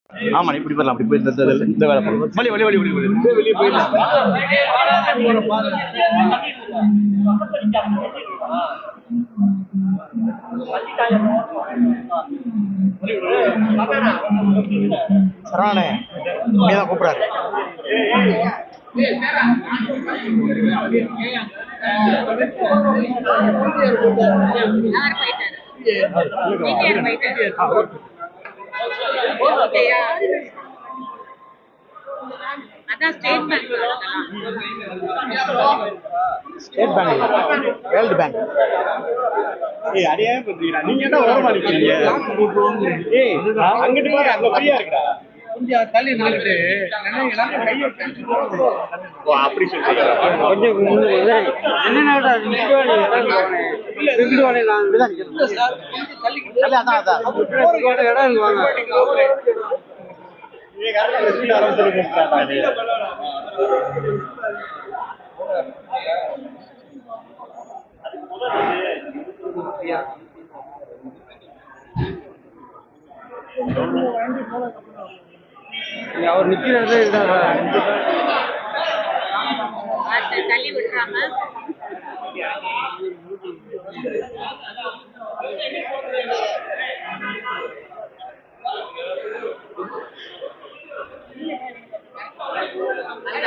ஆமா இப்படி போயிடலாம், அப்படி போய் இந்த வேலை போகணும். வழி வழி வழி வழி வழி வெளியே போயிடலாம். சரவணே இங்கேதான் கூப்பிடாரு. State Bank, World Bank. அடியே பண்றீங்க நீங்க என்ன ஓரமா இருக்கீங்க? அங்கிட்டு போய் அங்க ஃப்ரீயா இருக்கா கொஞ்சம் தள்ளி நின்னுட்டு அப்படி சொல்றீங்க. கொஞ்சம் என்னடா அவர் நிக்கிறது தள்ளி விட்டுறாம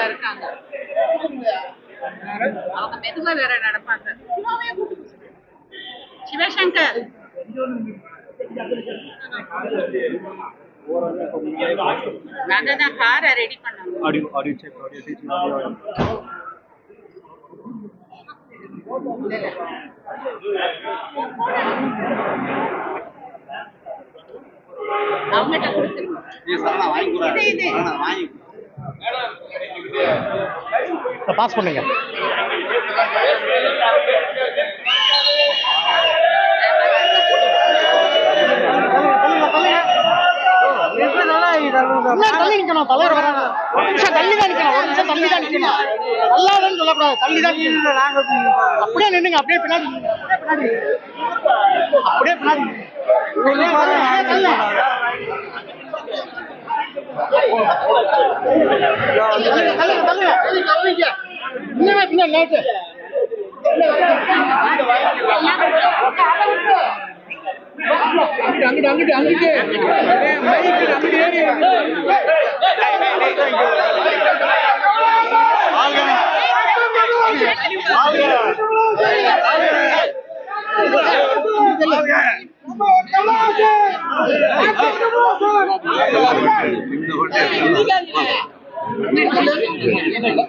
இருக்காங்க. அவங்க மெதுவா வேற நடப்பாங்க. சிவசங்கர் காரை ரெடி பண்ணாங்க. அவங்ககிட்ட பாஸ் பண்ணுங்க. தள்ளி நிக்கணும், தலைவர் வராங்க. ஒரு நிமிஷம் தள்ளி தான் நிக்கணும், ஒரு நிமிஷம் தள்ளி தான் நிக்கணும். நல்லாதான் சொல்லக்கூடாது, தள்ளி தான் அப்படியே நின்னுங்க, அப்படியே பின்னாடி அப்படியே பின்னாடி இன்னுமே பின்னாடி நேற்று அங்கிட்டு அங்கிட்டு அங்கிட்டு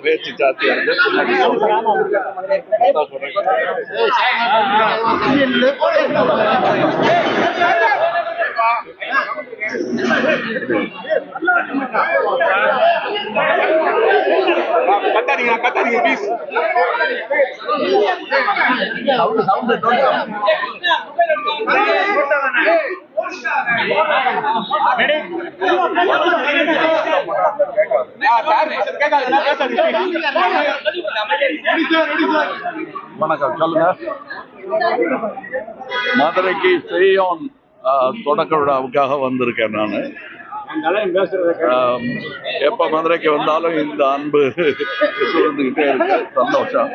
பேச்சு ஜாஸ்தியா இருக்கு. கத்தாதீங்க கத்தாதீங்க ப்ளீஸ். வணக்கம், சொல்லுங்க. மதுரைக்கு செய்யோன் தொடக்க விழாவுக்காக வந்திருக்கேன் நான். எப்ப மதுரைக்கு வந்தாலும் இந்த அன்பு சூழ்ந்துகிட்டே இருக்கு. சந்தோஷம்.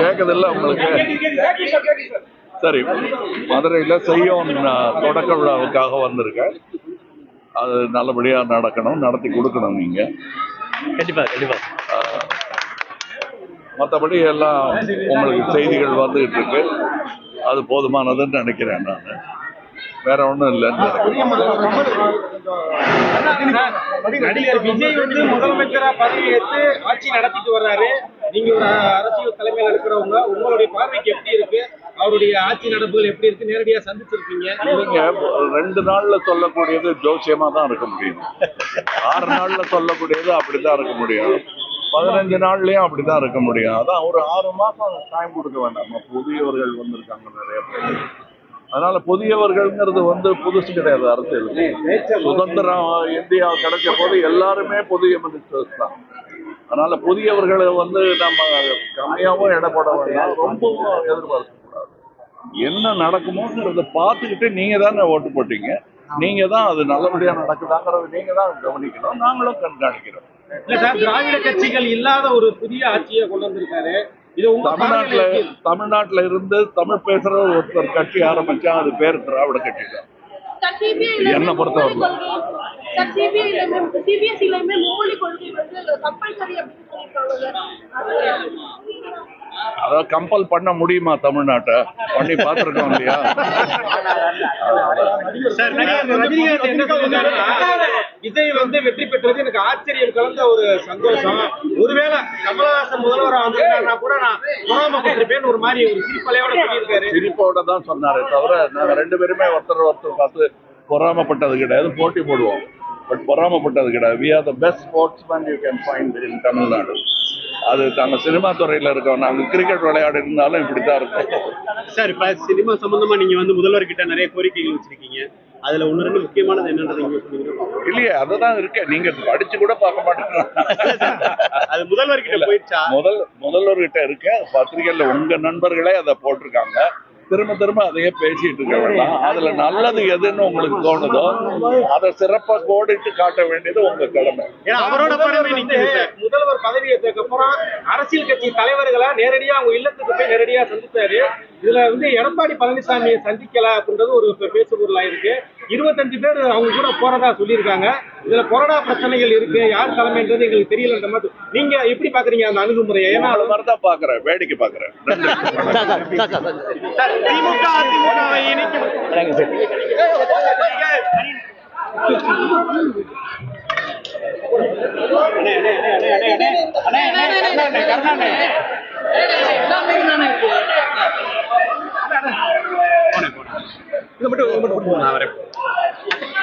கேக்குதில்ல உங்களுக்கு? சரி, மதுரையில செய்யோன் தொடக்க விழாவுக்காக வந்திருக்கேன். அது நல்லபடியா நடக்கணும், நடத்தி கொடுக்கணும் நீங்க. கண்டிப்பா கண்டிப்பா. மற்றபடி எல்லாம் உங்களுக்கு செய்திகள் வந்துகிட்டு இருக்கு, அது போதுமானதுன்னு நினைக்கிறேன் நான். வேற ஒண்ணும் இல்லைன்னு நடிகர் விஜய் வந்து முதலமைச்சரா பதவியேற்று ஆட்சி நடத்திட்டு வர்றாரு. நீங்க ஒரு அரசியல் தலைமையில இருக்கிறவங்க, உங்களுடைய பார்வைக்கு எப்படி இருக்கு? அவருடைய ஆட்சி நடப்புகள் எப்படி இருக்கு? நேரடியா சந்திச்சிருக்கீங்க. நீங்க 2 நாள்ல சொல்லக்கூடியது ஜோசியமா தான் இருக்க முடியும். 6 நாள்ல சொல்லக்கூடியது அப்படித்தான் இருக்க முடியும். 15 நாள்லயும் அப்படித்தான் இருக்க முடியும். அதான் ஒரு 6 மாசம் டைம் கொடுக்க வேண்டாம். புதியவர்கள் வந்திருக்காங்க நிறைய பேர். அதனால புதியவர்கள்ங்கிறது வந்து புதுசு கிடையாது. அரசியலுக்கு சுதந்திரம் இந்தியா கிடைச்ச போது எல்லாருமே புதிய மினிஸ்டர்ஸ் தான். அதனால புதியவர்களை வந்து நம்ம கம்மியாவும் எடை போட வேண்டாம், ரொம்பவும் எதிர்பார்க்க கூடாது. என்ன நடக்குமோங்கிறத பார்த்துக்கிட்டு நீங்க தானே ஓட்டு போட்டீங்க. நீங்க தான் அது நல்லபடியா நடக்குதாங்கிறத நீங்க தான் கவனிக்கணும், நாங்களும் கண்காணிக்கிறோம். இல்ல சார், திராவிட கட்சிகள் இல்லாத ஒரு புதிய ஆட்சியை கொண்டு வந்திருக்காரு. இது உங்க தமிழ்நாட்டுல இருந்து தமிழ் பேசுற ஒருத்தர் கட்சி ஆரம்பிச்சா அது பேர் திராவிட கட்சி தான் என்ன பொறுத்தவரை. அதாவது கம்பல் பண்ண முடியுமா? தமிழ்நாட்டை பண்ணி பார்த்திருக்கோம் இல்லையா? ரஜினிகாந்த் என்ன சொல்லிருக்காருன்னா, விஜய் வெற்றி பெற்றது எனக்கு ஆச்சரியம் கலந்த ஒரு சந்தோஷம். ஒருவேளை கமலஹாசன் முதல்வராக வந்திருக்காருன்னா கூட நான் பொறாமப்பட்டிருப்பேன்னு ஒரு மாதிரி ஒரு சிரிப்பலையோட சொல்லியிருக்காரு. சிரிப்போட தான் சொன்னாரே தவிர நாங்க 2 பேருமே ஒருத்தர் பார்த்து பொறாமப்பட்டது கிடையாது. போட்டி போடுவோம், பட் பொறாமப்பட்டது கிடையாது. We are the best sportsmen you can find in Tamil Nadu. அது நாங்க சினிமா துறையில இருக்கோம். நாங்க கிரிக்கெட் விளையாடி இருந்தாலும் இப்படித்தான் இருக்கும். சார், இப்ப சினிமா சம்பந்தமா நீங்க முதல்வர்கிட்ட நிறைய கோரிக்கைகள் வச்சிருக்கீங்க. அதுல 1-2 முக்கியமானது என்னன்றது இல்லையே, அதுதான் இருக்கு. நீங்க படிச்சு கூட பார்க்க மாட்டேங்க. அது முதல்வர்கிட்ட போயிடுச்சா? முதல்வர்கிட்ட இருக்கு. பத்திரிகையில உங்க நண்பர்களே அதை போட்டிருக்காங்க. திரும்ப அதையே பேசிட்டு இருக்க வேண்டாம். அதுல நல்லது எதுன்னு உங்களுக்கு தோணுதோ அதை சிறப்பா கோடிட்டு காட்ட வேண்டியது உங்க கடமை. அவரோட முதல்வர் பதவி ஏற்றதுக்கு அப்புறம் அரசியல் கட்சி தலைவர்களை நேரடியா அவங்க இல்லத்துக்கு போய் நேரடியா சந்தித்தாரு. இதுல எடப்பாடி பழனிசாமியை சந்திக்கல அப்படின்றது ஒரு பேசுபொருளா இருக்கு. 25 பேர் அவங்க கூட போறதா சொல்லியிருக்காங்க. இதுல கொரோனா பிரச்சனைகள் இருக்கு, யார் தலைமைன்றது எங்களுக்கு தெரியல. மாதிரி நீங்க எப்படி பாக்குறீங்க அந்த அணுகுமுறையை? ஏன்னா அது மாதிரிதான் பாக்குறேன், வேடிக்கை பாக்குறேன். திமுக அதிமுகவை இணைக்கும் இதை மட்டும்